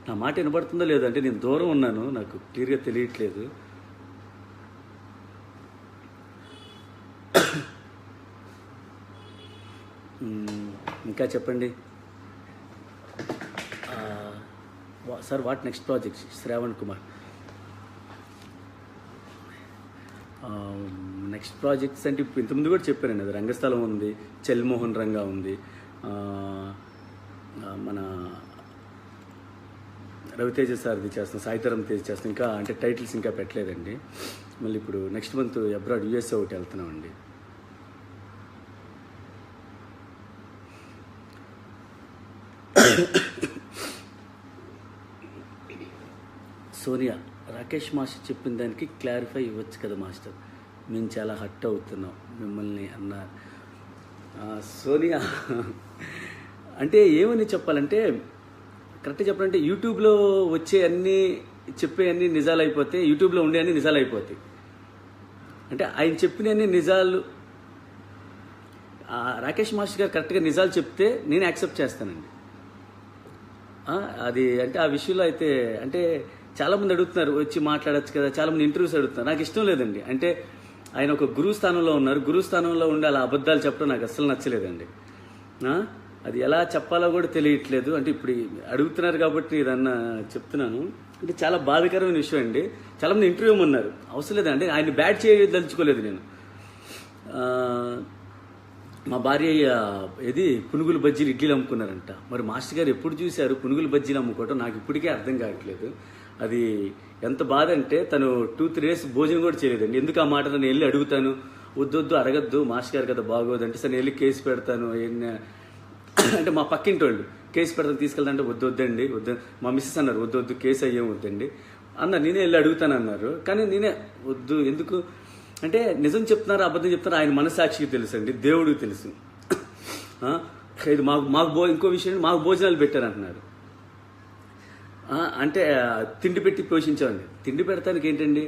నా మాట వినబడుతుందో లేదో, అంటే నేను దూరం ఉన్నాను, నాకు క్లియర్గా తెలియట్లేదు. ఇంకా చెప్పండి sir. What next project? Shravan Kumar. Next projects అంటే ఇప్పుడు ఇంతకుముందు కూడా చెప్పానండి, అది రంగస్థలం ఉంది, చెల్మోహన్ రంగా ఉంది, మన రవితేజ సార్ది చేస్తాం, సాయితరం తేజ్ చేస్తాం. ఇంకా అంటే టైటిల్స్ ఇంకా పెట్టలేదండి. మళ్ళీ ఇప్పుడు నెక్స్ట్ మంత్ అబ్రాడ్ యూఎస్ఏ ఒకటి వెళ్తున్నామండి. సోనియా, రాకేష్ మాస్టర్ చెప్పిన దానికి క్లారిఫై ఇవ్వచ్చు కదా మాస్టర్, మేము చాలా హర్ట్ అవుతున్నాం మిమ్మల్ని అన్నారు. సోనియా అంటే ఏమని చెప్పాలంటే, కరెక్ట్గా చెప్పాలంటే యూట్యూబ్లో వచ్చే అన్నీ చెప్పే అన్నీ నిజాలు అయిపోతాయి, యూట్యూబ్లో ఉండే అన్నీ నిజాలు అయిపోతాయి. అంటే ఆయన చెప్పిన అన్ని నిజాలు, రాకేష్ మాస్టర్ గారు కరెక్ట్గా నిజాలు చెప్తే నేను యాక్సెప్ట్ చేస్తానండి. అది అంటే ఆ విషయంలో అయితే అంటే చాలామంది అడుగుతున్నారు వచ్చి మాట్లాడచ్చు కదా, చాలామంది ఇంటర్వ్యూస్ అడుగుతున్నారు. నాకు ఇష్టం లేదండి. అంటే ఆయన ఒక గురువు స్థానంలో ఉన్నారు, గురువు స్థానంలో ఉండి అలా అబద్ధాలు చెప్పడం నాకు అస్సలు నచ్చలేదండి. అది ఎలా చెప్పాలో కూడా తెలియట్లేదు. అంటే ఇప్పుడు అడుగుతున్నారు కాబట్టి ఇదన్నా చెప్తున్నాను. అంటే చాలా బాధాకరమైన విషయం అండి. చాలామంది ఇంటర్వ్యూ ఉన్నారు, అవసరం లేదండి, ఆయన బ్యాడ్ చేయదలుచుకోలేదు నేను. మా భార్య ఏది పునుగులు బజ్జీలు ఇడ్లీలు అమ్ముకున్నారంట. మరి మాస్టర్ గారు ఎప్పుడు చూశారు పునుగులు బజ్జీలు అమ్ముకోవటం, నాకు ఇప్పటికే అర్థం కావట్లేదు. అది ఎంత బాధ అంటే తను 2-3 డేస్ భోజనం కూడా చేయలేదండి. ఎందుకు ఆ మాట నేను వెళ్ళి అడుగుతాను, వద్దొద్దు అడగద్దు మాస్టర్ గారు కదా బాగోదంటే, సరే నేను వెళ్ళి కేసు పెడతాను అంటే మా పక్కింటి వాళ్ళు కేసు పెడతాను తీసుకెళ్తానంటే వద్దండి వద్దు, మా మిస్సెస్ అన్నారు వద్దు కేసు అయ్యేం వద్దండి అన్నారు. నేనే వెళ్ళి అడుగుతాను అన్నారు, కానీ నేనే వద్దు. ఎందుకు అంటే నిజం చెప్తున్నారు అబద్ధం చెప్తున్నారు ఆయన మనసాక్షికి తెలుసు అండి, దేవుడికి తెలుసు. ఇది మాకు ఇంకో విషయం, మాకు భోజనాలు పెట్టారంటున్నారు. అంటే తిండి పెట్టి పోషించామండి. తిండి పెడతానికి ఏంటండి,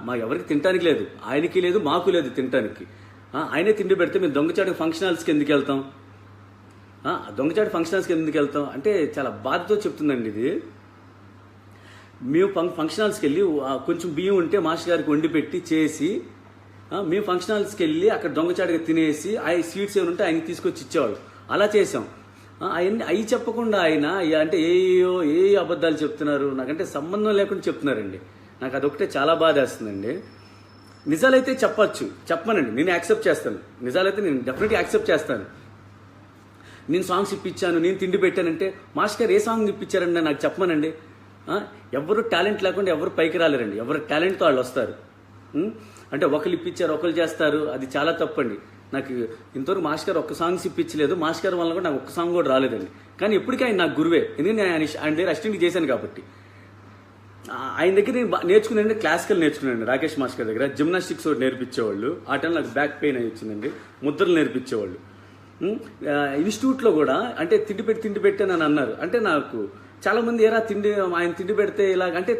మాకు ఎవరికి తినడానికి లేదు, ఆయనకి లేదు మాకు లేదు తినడానికి. ఆయనే తిండి పెడితే మేము దొంగచాటు ఫంక్షన్ హాల్స్కి ఎందుకు వెళ్తాం, దొంగచాటు ఫంక్షన్ హాల్స్కి ఎందుకు వెళ్తాం అంటే చాలా బాధతో చెప్తుందండి ఇది. మేము ఫంక్షన్ హాల్స్కి వెళ్ళి కొంచెం బియ్యం ఉంటే మాస్టర్ గారికి వండి పెట్టి చేసి మేము ఫంక్షన్ హాల్స్కి వెళ్ళి అక్కడ దొంగచాటుగా తినేసి ఆ స్వీట్స్ ఏమైనా ఉంటే ఆయనకి తీసుకొచ్చి ఇచ్చేవాళ్ళు. అలా చేసాం. అవన్నీ అవి చెప్పకుండా ఆయన అంటే ఏ అబద్ధాలు చెప్తున్నారు, నాకంటే సంబంధం లేకుండా చెప్తున్నారండి. నాకు అదొకటే చాలా బాధ వేస్తుందండి. నిజాలైతే చెప్పమనండి, నేను యాక్సెప్ట్ చేస్తాను. నిజాలైతే నేను డెఫినెట్గా యాక్సెప్ట్ చేస్తాను. నేను సాంగ్స్ ఇప్పించాను, నేను తిండి పెట్టానంటే మాస్టర్ గారు ఏ సాంగ్ ఇప్పించారండి నాకు చెప్పమనండి. ఎవరు టాలెంట్ లేకుండా ఎవరు పైకి రాలేరండి, ఎవరు టాలెంట్తో వాళ్ళు వస్తారు. అంటే ఒకరు ఇప్పించారు ఒకరు చేస్తారు, అది చాలా తప్పండి. నాకు ఇంతవరకు మాస్టర్ గారు ఒక్క సాంగ్స్ ఇప్పించలేదు, మాస్టర్ గారు వల్ల కూడా నాకు ఒక్క సాంగ్ కూడా రాలేదండి. కానీ ఎప్పటికీ ఆయన నాకు గురువే, ఎందుకంటే ఆయన దగ్గర అసిస్టెంట్ చేశాను కాబట్టి. ఆయన దగ్గర నేను నేర్చుకున్నానండి, క్లాసికల్ నేర్చుకున్నానండి. రాకేష్ మాస్టర్ దగ్గర జిమ్నాస్టిక్స్ ఒకటి నేర్పించేవాళ్ళు. ఆ టైంలో నాకు బ్యాక్ పెయిన్ అయి వచ్చిందండి, ముద్రలు నేర్పించేవాళ్ళు. ఇన్స్టిట్యూట్లో కూడా అంటే తిండి పెట్టి అని అన్నారు. అంటే నాకు చాలామంది ఆయన తిండి పెడితే ఇలాగ అంటే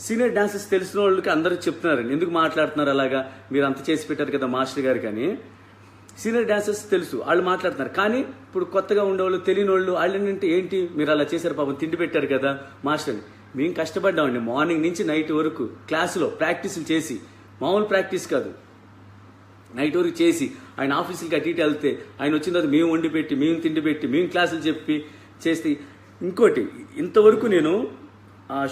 సీనియర్ డాన్సర్స్ తెలిసిన వాళ్ళకి అందరూ చెప్తున్నారండి, ఎందుకు మాట్లాడుతున్నారు అలాగా, మీరు అంత చేసి పెట్టారు కదా మాస్టర్ గారు. కానీ సీనియర్ డాన్సర్స్ తెలుసు, వాళ్ళు మాట్లాడుతున్నారు. కానీ ఇప్పుడు కొత్తగా ఉండేవాళ్ళు తెలియని వాళ్ళు వాళ్ళంటే ఏంటి మీరు అలా చేశారు పాపం తిండి పెట్టారు కదా మాస్టర్ని. మేము కష్టపడ్డామండి మార్నింగ్ నుంచి నైట్ వరకు క్లాసులో ప్రాక్టీసులు చేసి, మామూలు ప్రాక్టీస్ కాదు, నైట్ వరకు చేసి ఆయన ఆఫీసులకి అటు ఇటు వెళ్తే ఆయన వచ్చిన తర్వాత మేము వండి పెట్టి మేము తిండి పెట్టి మేము క్లాసులు చెప్పి చేస్తే. ఇంకోటి ఇంతవరకు నేను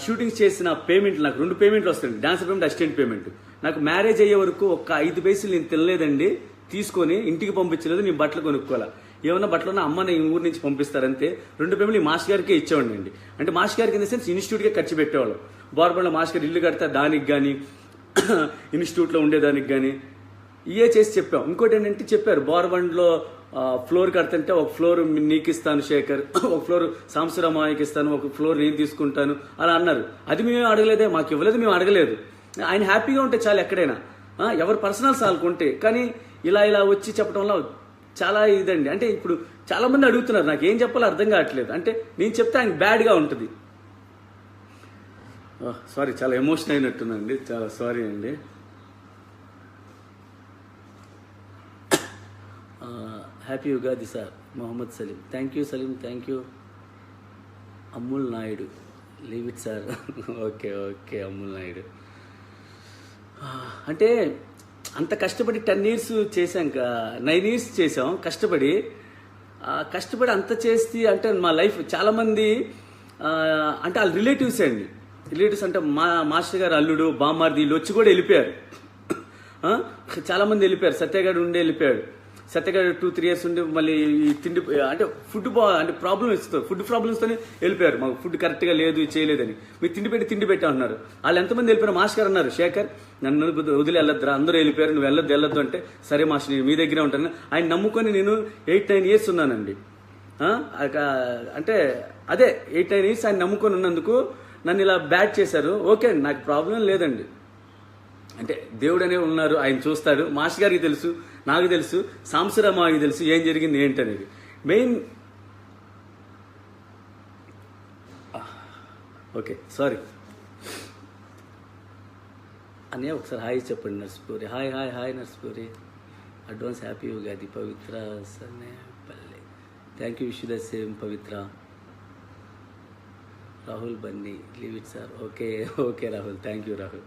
షూటింగ్స్ చేసిన పేమెంట్లు నాకు 2 పేమెంట్లు వస్తాయండి, డాన్సర్ పేమెంట్ అసిస్టెంట్ పేమెంట్. నాకు మ్యారేజ్ అయ్యే వరకు ఒక 5 పైసలు నేను తినలేదండి, తీసుకొని ఇంటికి పంపించలేదు, నేను బట్టలు కొనుక్కోవాలా. ఏమన్నా బట్టలు ఉన్న అమ్మ నేను ఊరి నుంచి పంపిస్తారంతే. 2 పేమెంట్లు మాస్టర్ గారికే ఇచ్చేవాడిని అండి. అంటే మాస్టర్ గారికి ఇన్ ద సెన్స్ ఇన్స్టిట్యూట్కే ఖర్చు పెట్టేవాళ్ళు. బోర్బండ్లో మాస్టర్ గారు ఇల్లు కడితే దానికి కానీ ఇన్స్టిట్యూట్లో ఉండేదానికి కానీ ఇవే చేసి చెప్పాం. ఇంకోటి ఏంటంటే చెప్పారు బోర్బండ్లో ఫ్లోర్ కడుతుంటే ఒక ఫ్లోర్ నీకు ఇస్తాను శేఖర్, ఒక ఫ్లోర్ సాంబశివరామాయకి ఇస్తాను, ఒక ఫ్లోర్ నేను తీసుకుంటాను అలా అన్నారు. అది మేము అడగలేదే, మాకు ఇవ్వలేదు, మేము అడగలేదు. ఆయన హ్యాపీగా ఉంటే చాలు ఎక్కడైనా, ఎవరు పర్సనల్స్ వాళ్ళకుంటే. కానీ ఇలా వచ్చి చెప్పడం వల్ల చాలా ఇదండి. అంటే ఇప్పుడు చాలా మంది అడుగుతున్నారు, నాకు ఏం చెప్పాలో అర్థం కావట్లేదు. అంటే నేను చెప్తే ఆయన బ్యాడ్గా ఉంటుంది. సారీ, చాలా ఎమోషన్ అయినట్టుందండి, చాలా సారీ అండి. Happy Ugadi sir, Mohammed Salim. Thank you Salim, thank you. Ammul Naidu, leave it sir. Okay okay Ammul Naidu. అంటే అంత కష్టపడి 10 ఇయర్స్ చేశాం, 9 ఇయర్స్ చేసాం కష్టపడి. కష్టపడి అంత చేసి అంటే మా లైఫ్ చాలామంది అంటే వాళ్ళ రిలేటివ్స్ అండి. రిలేటివ్స్ అంటే మాస్టర్ గారు అల్లుడు బామ్మార్ది వీళ్ళు వచ్చి కూడా వెళ్ళిపోయారు. చాలామంది వెళ్ళిపోయారు. సత్యగాడు ఉండి వెళ్ళిపోయాడు. సత్యగాడు 2-3 ఇయర్స్ ఉండి మళ్ళీ ఈ తిండి అంటే ఫుడ్ అంటే ప్రాబ్లమ్ ఇస్తుంది. ఫుడ్ ప్రాబ్లమ్స్తోనే వెళ్ళిపోయారు. మాకు ఫుడ్ కరెక్ట్గా లేదు చేయలేదని. మీరు తిండి పెట్టి అంటున్నారు. వాళ్ళు ఎంతమంది వెళ్ళిపోయారు. మాస్టర్ గారు అన్నారు, శేఖర్ నన్ను వదిలి వెళ్ళొద్దురా, అందరూ వెళ్ళిపోయారు, నువ్వు వెళ్ళొద్దు అంటే, సరే మాస్టర్ నేను మీ దగ్గరే ఉంటాను. ఆయన నమ్ముకొని నేను 8-9 ఇయర్స్ ఉన్నానండి. అంటే అదే 8-9 ఇయర్స్ ఆయన నమ్ముకొని ఉన్నందుకు నన్ను ఇలా బ్యాట్ చేశారు. ఓకే అండి, నాకు ప్రాబ్లం లేదండి. అంటే దేవుడు అనే ఉన్నారు, ఆయన చూస్తాడు. మాస్టర్ గారికి తెలుసు, నాకు తెలుసు, సాంసరామాకి తెలుసు ఏం జరిగింది ఏంటనేది. మెయిన్ ఓకే సారీ అనే ఒకసారి హాయ్ చెప్పండి Narsipuri. Hi hi hi Narsipuri. Advance happy Ugadi Pavitra Sanepalli. Thank you, wish the same Pavitra. Rahul Bunny leave it sir. Okay okay Rahul, thank you Rahul.